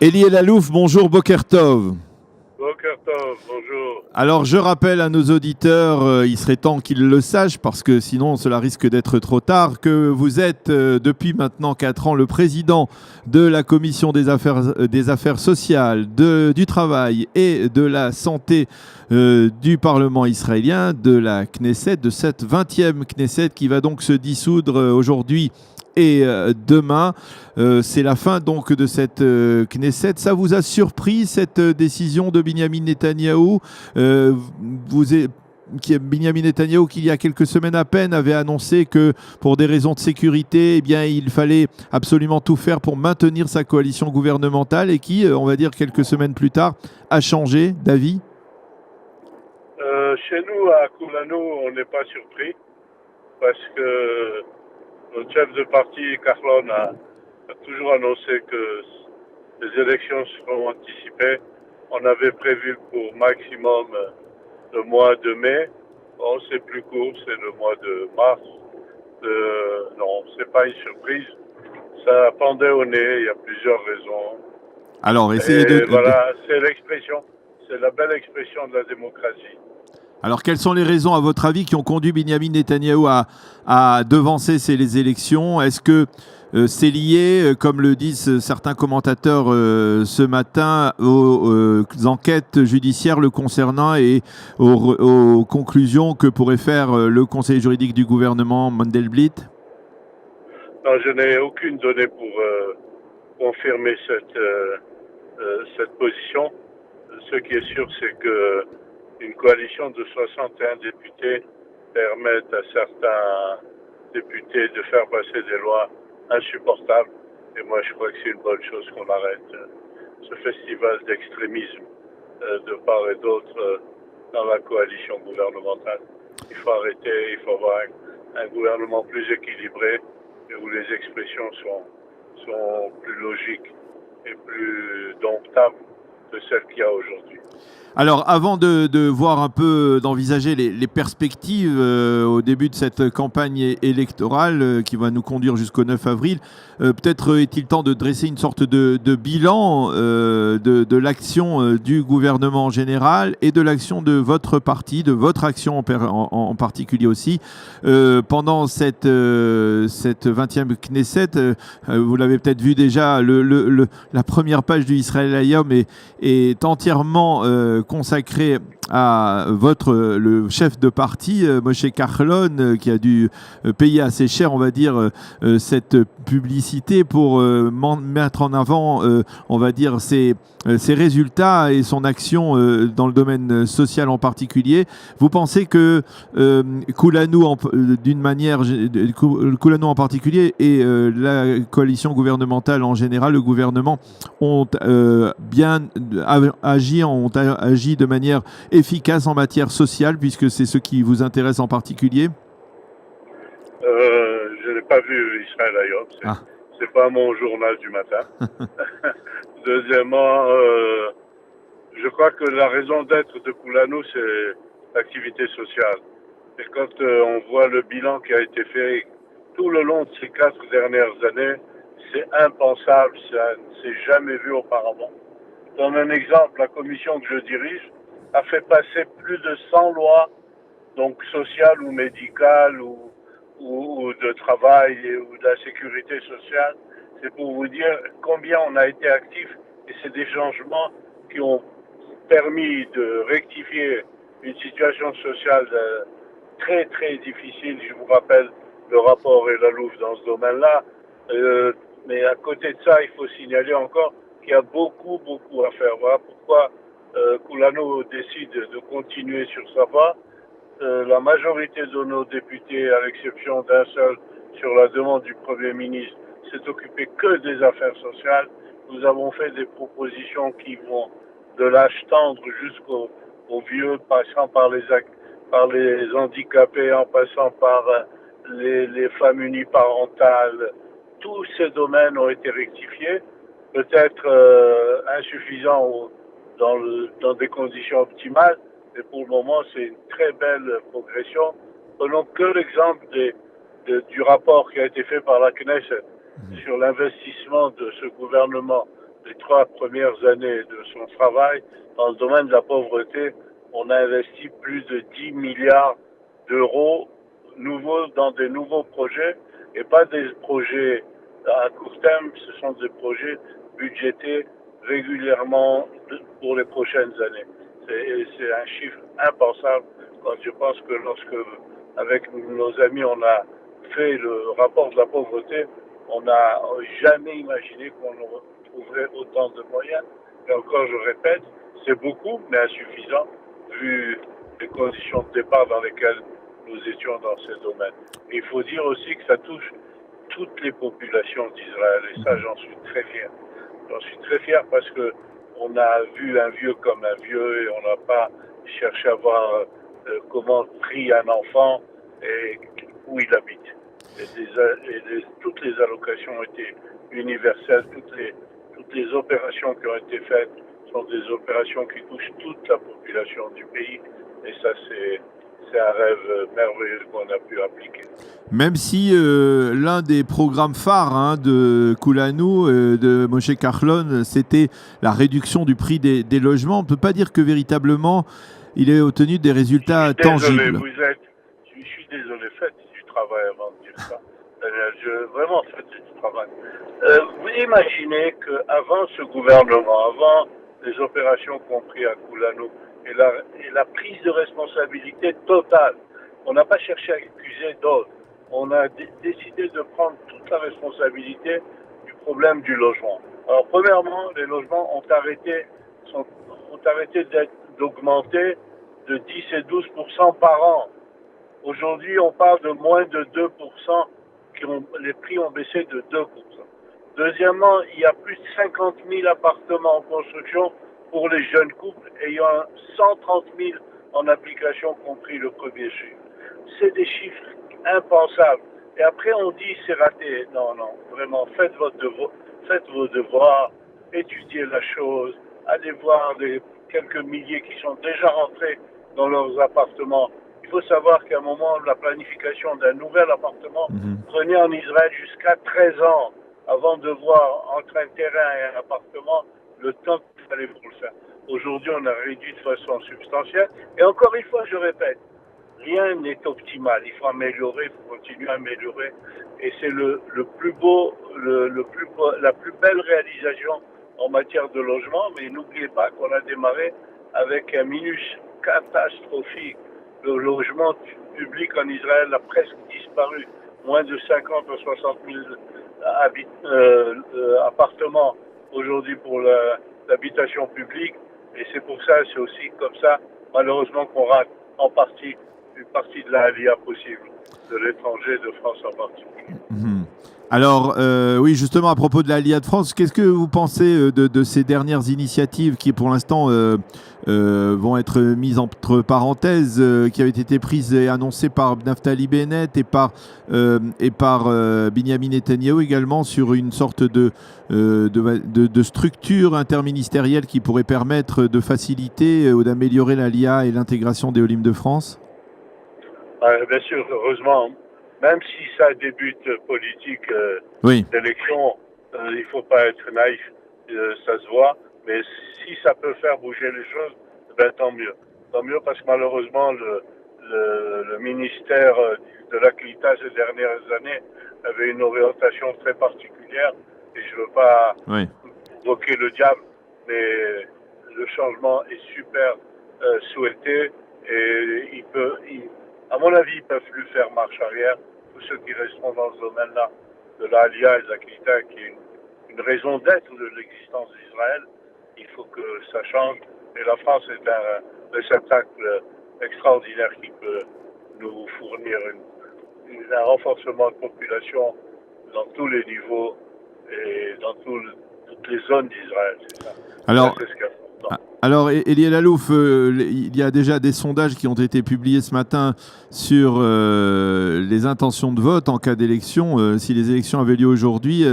Elie Lalouf, bonjour Boker Tov. Boker Tov, bonjour. Alors je rappelle à nos auditeurs, il serait temps qu'ils le sachent parce que sinon cela risque d'être trop tard, que vous êtes depuis maintenant 4 ans le président de la commission des affaires sociales, du travail et de la santé du Parlement israélien, de la Knesset, de cette 20e Knesset qui va donc se dissoudre aujourd'hui et demain. C'est la fin donc de cette Knesset. Ça vous a surpris cette décision de Binyamin Netanyahou Binyamin Netanyahou, qui il y a quelques semaines à peine avait annoncé que pour des raisons de sécurité, eh bien, il fallait absolument tout faire pour maintenir sa coalition gouvernementale et qui, on va dire quelques semaines plus tard, a changé d'avis? Chez nous, à Kulanu, on n'est pas surpris parce que notre chef de parti, Kahlon, a toujours annoncé que les élections seront anticipées. On avait prévu pour maximum le mois de mai. Bon, c'est plus court, c'est le mois de mars. Non, c'est pas une surprise. Ça pendait au nez, il y a plusieurs raisons. Alors, Voilà, c'est l'expression, c'est la belle expression de la démocratie. Alors, quelles sont les raisons, à votre avis, qui ont conduit Binyamin Netanyahou à devancer les élections? Est-ce que c'est lié, comme le disent certains commentateurs ce matin, aux enquêtes judiciaires le concernant et aux conclusions que pourrait faire le conseiller juridique du gouvernement, Mandelblit? Non, je n'ai aucune donnée pour confirmer cette position. Ce qui est sûr, c'est que une coalition de 61 députés permet à certains députés de faire passer des lois insupportables. Et moi, je crois que c'est une bonne chose qu'on arrête ce festival d'extrémisme de part et d'autre dans la coalition gouvernementale. Il faut arrêter, il faut avoir un gouvernement plus équilibré et où les expressions sont plus logiques et plus domptables que celles qu'il y a aujourd'hui. Alors, avant de voir un peu, d'envisager les perspectives au début de cette campagne électorale qui va nous conduire jusqu'au 9 avril, peut-être est-il temps de dresser une sorte de bilan de l'action du gouvernement en général et de l'action de votre parti, de votre action en particulier aussi. Pendant cette 20e Knesset, vous l'avez peut-être vu déjà, la première page du Israël Hayom est entièrement consacré à le chef de parti, Moshe Kahlon, qui a dû payer assez cher, on va dire, cette publicité pour mettre en avant, on va dire, ses résultats et son action dans le domaine social en particulier. Vous pensez que Kulanu, d'une manière, Kulanu en particulier et la coalition gouvernementale en général, le gouvernement, ont bien agi de manière efficace en matière sociale, puisque c'est ce qui vous intéresse en particulier? Je n'ai pas vu Israël Hayom, c'est pas mon journal du matin. Deuxièmement, je crois que la raison d'être de Kulanu, c'est l'activité sociale. Et quand on voit le bilan qui a été fait tout le long de ces 4 dernières années, c'est impensable, ça ne s'est jamais vu auparavant. Je donne un exemple, la commission que je dirige a fait passer plus de 100 lois, donc sociales ou médicales ou de travail ou de la sécurité sociale. C'est pour vous dire combien on a été actif et c'est des changements qui ont permis de rectifier une situation sociale très très difficile. Je vous rappelle le rapport et la Lalouf dans ce domaine-là. Mais à côté de ça, il faut signaler encore qu'il y a beaucoup à faire. Voilà pourquoi Kulanu décide de continuer sur sa voie. La majorité de nos députés, à l'exception d'un seul sur la demande du Premier ministre, s'est occupé que des affaires sociales. Nous avons fait des propositions qui vont de l'âge tendre jusqu'aux vieux, passant par les handicapés, en passant par les femmes uniparentales. Tous ces domaines ont été rectifiés, peut-être insuffisants dans des conditions optimales, mais pour le moment, c'est une très belle progression. Prenons que l'exemple du rapport qui a été fait par la Knesset sur l'investissement de ce gouvernement les 3 premières années de son travail dans le domaine de la pauvreté, on a investi plus de 10 milliards d'euros nouveaux dans des nouveaux projets et pas des projets à court terme, ce sont des projets budgétés régulièrement pour les prochaines années. C'est un chiffre impensable quand je pense que lorsque, avec nos amis, on a fait le rapport de la pauvreté, on n'a jamais imaginé qu'on trouverait autant de moyens. Et encore, je répète, c'est beaucoup, mais insuffisant, vu les conditions de départ dans lesquelles nous étions dans ces domaines. Et il faut dire aussi que ça touche toutes les populations d'Israël, et ça, j'en suis très fier. J'en suis très fier parce que on a vu un vieux comme un vieux et on n'a pas cherché à voir comment trie un enfant et où il habite. Toutes les allocations ont été universelles, toutes les opérations qui ont été faites sont des opérations qui touchent toute la population du pays. Et ça, c'est un rêve merveilleux qu'on a pu appliquer. Même si l'un des programmes phares de Kulanu, de Moshe Kahlon, c'était la réduction du prix des logements, on ne peut pas dire que véritablement il ait obtenu des résultats tangibles. Je suis désolé, faites du travail avant de dire ça. Vraiment, faites du travail. Vous imaginez qu'avant ce gouvernement, avant les opérations qu'on pris à Kulanu et la prise de responsabilité totale, on n'a pas cherché à accuser d'autres. On a décidé de prendre toute la responsabilité du problème du logement. Alors, premièrement, les logements ont arrêté d'augmenter de 10 et 12% par an. Aujourd'hui, on parle de moins de 2%, les prix ont baissé de 2%. Deuxièmement, il y a plus de 50 000 appartements en construction pour les jeunes couples et il y a 130 000 en application, compris le premier chiffre. C'est des chiffres impensables. Et après, on dit c'est raté. Non, vraiment, faites vos devoirs, étudiez la chose, allez voir quelques milliers qui sont déjà rentrés dans leurs appartements. Il faut savoir qu'à un moment, la planification d'un nouvel appartement prenait en Israël jusqu'à 13 ans avant de voir entre un terrain et un appartement le temps qu'il fallait pour le faire. Aujourd'hui, on a réduit de façon substantielle. Et encore une fois, je répète, rien n'est optimal. Il faut améliorer, il faut continuer à améliorer. Et c'est la plus belle réalisation en matière de logement. Mais n'oubliez pas qu'on a démarré avec un minus catastrophique. Le logement public en Israël a presque disparu. Moins de 50 à 60 000 appartements aujourd'hui pour l'habitation publique. Et c'est pour ça, c'est aussi comme ça, malheureusement, qu'on rate en partie une partie de la Aliyah possible, de l'étranger, de France en particulier. Alors, oui, justement, à propos de l'Aliyah de France, qu'est-ce que vous pensez de ces dernières initiatives qui, pour l'instant, vont être mises entre parenthèses, qui avaient été prises et annoncées par Naftali Bennett et par Binyamin Netanyahu également, sur une sorte de structure interministérielle qui pourrait permettre de faciliter ou d'améliorer l'Aliyah et l'intégration des Olim de France? Bien sûr, heureusement. Même si ça débute politique d'élection, il ne faut pas être naïf, ça se voit. Mais si ça peut faire bouger les choses, ben, tant mieux. Tant mieux parce que malheureusement, le ministère de la Klita ces dernières années avait une orientation très particulière. Et je ne veux pas provoquer le diable, mais le changement est super souhaité. Et à mon avis, ils ne peuvent plus faire marche arrière. Tous ceux qui resteront dans ce domaine-là, de l'Aliyah et de la Klita, qui est une raison d'être de l'existence d'Israël, il faut que ça change. Et la France est un réceptacle extraordinaire qui peut nous fournir un renforcement de population dans tous les niveaux et dans toutes les zones d'Israël. C'est ça. Alors, c'est ce qu'il y a. Alors, Eliel Alouf, il y a déjà des sondages qui ont été publiés ce matin sur les intentions de vote en cas d'élection. Si les élections avaient lieu aujourd'hui,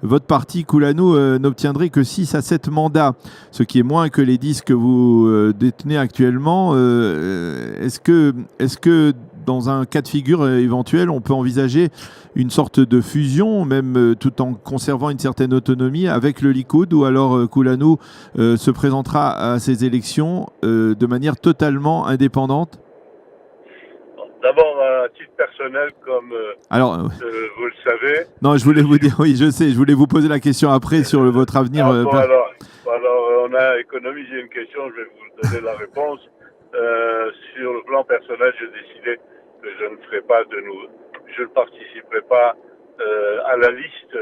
votre parti, Kulanu, n'obtiendrait que 6 à 7 mandats, ce qui est moins que les 10 que vous détenez actuellement. Est-ce que dans un cas de figure éventuel, on peut envisager une sorte de fusion, même tout en conservant une certaine autonomie avec le Likoud, ou alors Kouloglou se présentera à ces élections de manière totalement indépendante? D'abord, à titre personnel, comme Alors, vous le savez. non, je voulais vous dire, oui, je sais, je voulais vous poser la question après sur votre avenir. Alors, on a économisé une question, je vais vous donner la réponse. Sur le plan personnel, j'ai décidé que je ne participerai pas à la liste,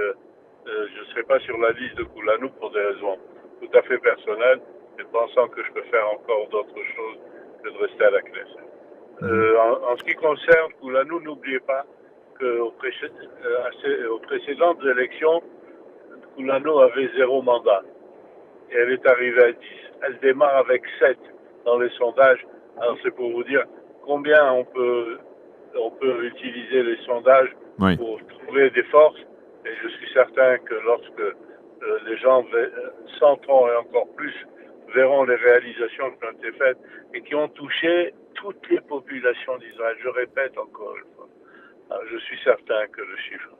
je ne serai pas sur la liste de Kouloglou pour des raisons tout à fait personnelles, et pensant que je peux faire encore d'autres choses que de rester à la Knesset. En ce qui concerne Kouloglou, n'oubliez pas qu'aux précédentes élections, Kouloglou avait 0 mandat. Et elle est arrivée à 10. Elle démarre avec 7 dans les sondages. Alors c'est pour vous dire combien on peut utiliser les sondages pour trouver des forces. Et je suis certain que lorsque les gens s'entreront et encore plus verront les réalisations qui ont été faites et qui ont touché toutes les populations d'Israël. Je répète encore une fois. Alors, je suis certain que le chiffre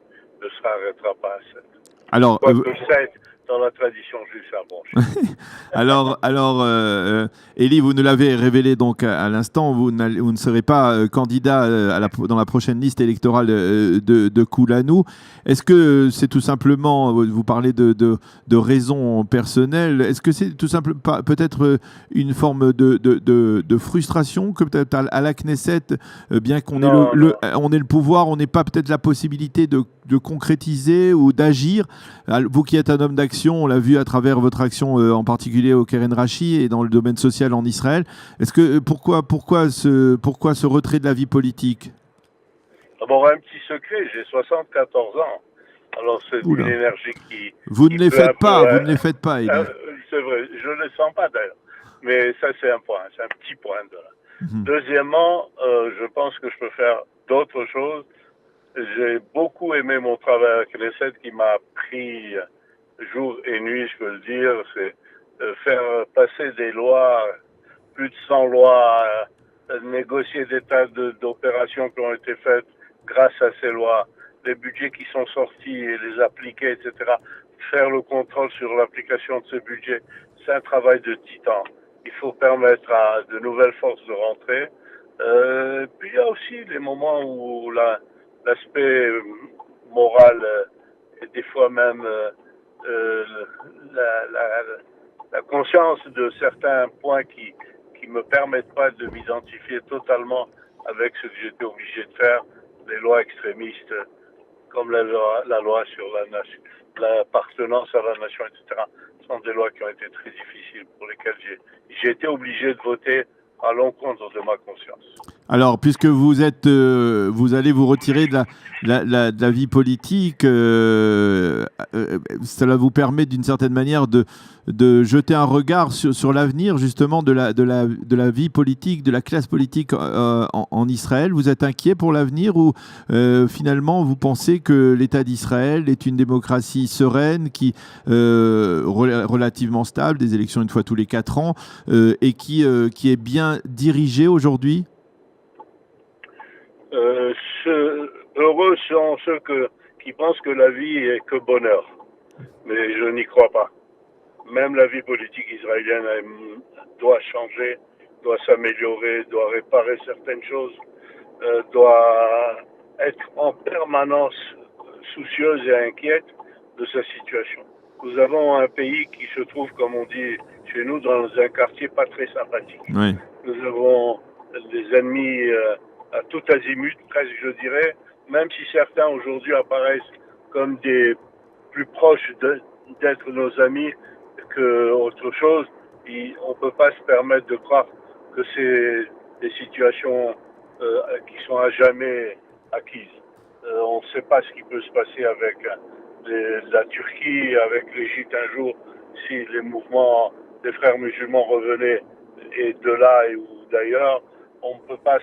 ne s'arrêtera pas à 7. Alors, 7 dans la tradition juive, c'est un bon chiffre. alors, Elie, vous nous l'avez révélé donc à l'instant, vous ne serez pas candidat dans la prochaine liste électorale de Kouloglou. Est-ce que c'est tout simplement, vous parlez de raisons personnelles, est-ce que c'est tout simplement peut-être une forme de frustration que peut-être à la Knesset, bien qu'on ait le pouvoir, on n'ait pas peut-être la possibilité de concrétiser ou d'agir? Vous qui êtes un homme d'action, on l'a vu à travers votre action en particulier au Keren Rachi et dans le domaine social en Israël. Pourquoi ce retrait de la vie politique? D'abord, un petit secret, j'ai 74 ans. Alors c'est une énergie qui... Vous ne les faites pas, Elie. C'est vrai, je ne le sens pas d'ailleurs. Mais ça, c'est un point, c'est un petit point de là. Deuxièmement, je pense que je peux faire d'autres choses. J'ai beaucoup aimé mon travail à Knesset qui m'a pris jour et nuit, je peux le dire. C'est faire passer des lois, plus de 100 lois, négocier des tas d'opérations qui ont été faites grâce à ces lois, les budgets qui sont sortis et les appliquer, etc. Faire le contrôle sur l'application de ces budgets, c'est un travail de titan. Il faut permettre à de nouvelles forces de rentrer. Puis il y a aussi les moments où l'aspect moral et des fois même la conscience de certains points qui me permettent pas de m'identifier totalement avec ce que j'étais obligé de faire, les lois extrémistes comme la loi sur l'appartenance à la nation, etc. sont des lois qui ont été très difficiles pour lesquelles j'ai été obligé de voter à l'encontre de ma conscience. Alors, puisque vous allez vous retirer de la vie politique, cela vous permet d'une certaine manière de jeter un regard sur l'avenir justement de la vie politique, de la classe politique en Israël. Vous êtes inquiet pour l'avenir ou finalement vous pensez que l'État d'Israël est une démocratie sereine, relativement stable, des élections une fois tous les 4 ans, et qui est bien dirigée aujourd'hui? Heureux sont ceux qui pensent que la vie est que bonheur. Mais je n'y crois pas. Même la vie politique israélienne doit changer, doit s'améliorer, doit réparer certaines choses, doit être en permanence soucieuse et inquiète de sa situation. Nous avons un pays qui se trouve, comme on dit chez nous, dans un quartier pas très sympathique. Oui. Nous avons des ennemis à tout azimut, presque je dirais, même si certains aujourd'hui apparaissent comme des plus proches d'être nos amis que autre chose, on ne peut pas se permettre de croire que c'est des situations qui sont à jamais acquises. On ne sait pas ce qui peut se passer avec la Turquie, avec l'Égypte un jour, si les mouvements des frères musulmans revenaient et de là ou d'ailleurs. On ne peut pas.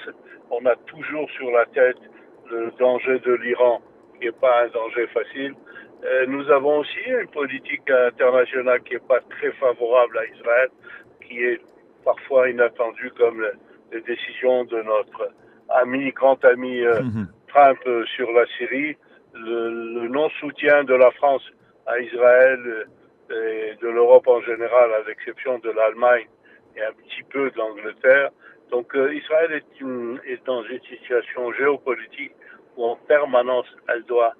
On a toujours sur la tête le danger de l'Iran, qui n'est pas un danger facile. Nous avons aussi une politique internationale qui n'est pas très favorable à Israël, qui est parfois inattendue, comme les décisions de notre grand ami Trump sur la Syrie, le non-soutien de la France à Israël et de l'Europe en général, à l'exception de l'Allemagne et un petit peu de l'Angleterre. Donc Israël est dans une situation géopolitique où en permanence elle doit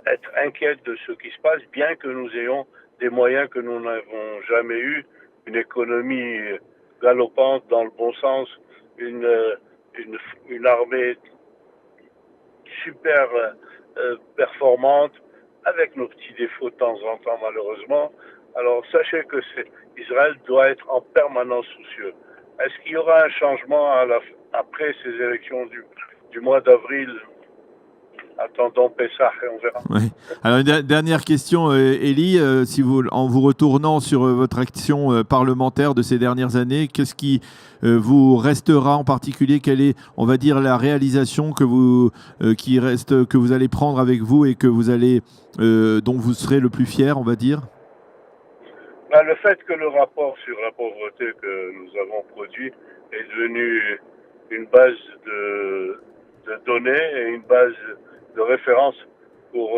être inquiète de ce qui se passe, bien que nous ayons des moyens que nous n'avons jamais eus, une économie galopante dans le bon sens, une armée super performante, avec nos petits défauts de temps en temps malheureusement. Alors sachez que Israël doit être en permanence soucieux. Est-ce qu'il y aura un changement après ces élections du mois d'avril? Attendons Pessah et on verra. Ouais. Alors, une dernière question, Élie, en vous retournant sur votre action parlementaire de ces dernières années, qu'est-ce qui vous restera en particulier? Quelle est, on va dire, la réalisation que vous allez prendre avec vous et dont vous serez le plus fier, on va dire? Le fait que le rapport sur la pauvreté que nous avons produit est devenu une base de données et une base de référence pour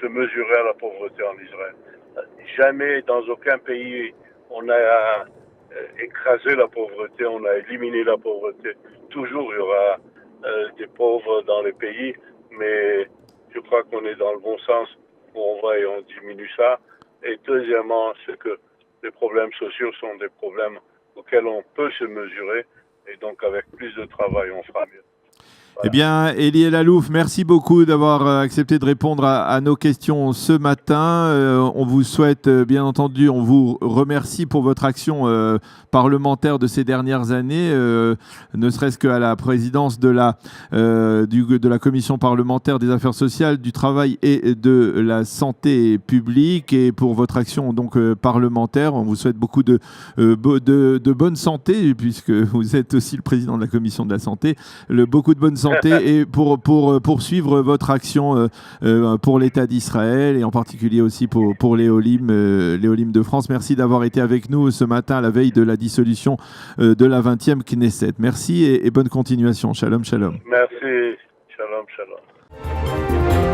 se mesurer à la pauvreté en Israël. Jamais dans aucun pays on a écrasé la pauvreté, on a éliminé la pauvreté. Toujours il y aura des pauvres dans les pays, mais je crois qu'on est dans le bon sens où on va et on diminue ça. Et deuxièmement, c'est que les problèmes sociaux sont des problèmes auxquels on peut se mesurer et donc avec plus de travail on fera mieux. Eh bien, Élie Elalouf, merci beaucoup d'avoir accepté de répondre à nos questions ce matin. On vous souhaite, bien entendu, on vous remercie pour votre action parlementaire de ces dernières années, ne serait-ce qu'à la présidence de la Commission parlementaire des affaires sociales, du travail et de la santé publique, et pour votre action donc parlementaire. On vous souhaite beaucoup de bonne santé, puisque vous êtes aussi le président de la Commission de la santé. Beaucoup de bonne santé et pour poursuivre votre action pour l'État d'Israël et en particulier aussi pour l'Éolim de France. Merci d'avoir été avec nous ce matin à la veille de la dissolution de la 20e Knesset. Merci et bonne continuation. Shalom, shalom. Merci. Shalom, shalom.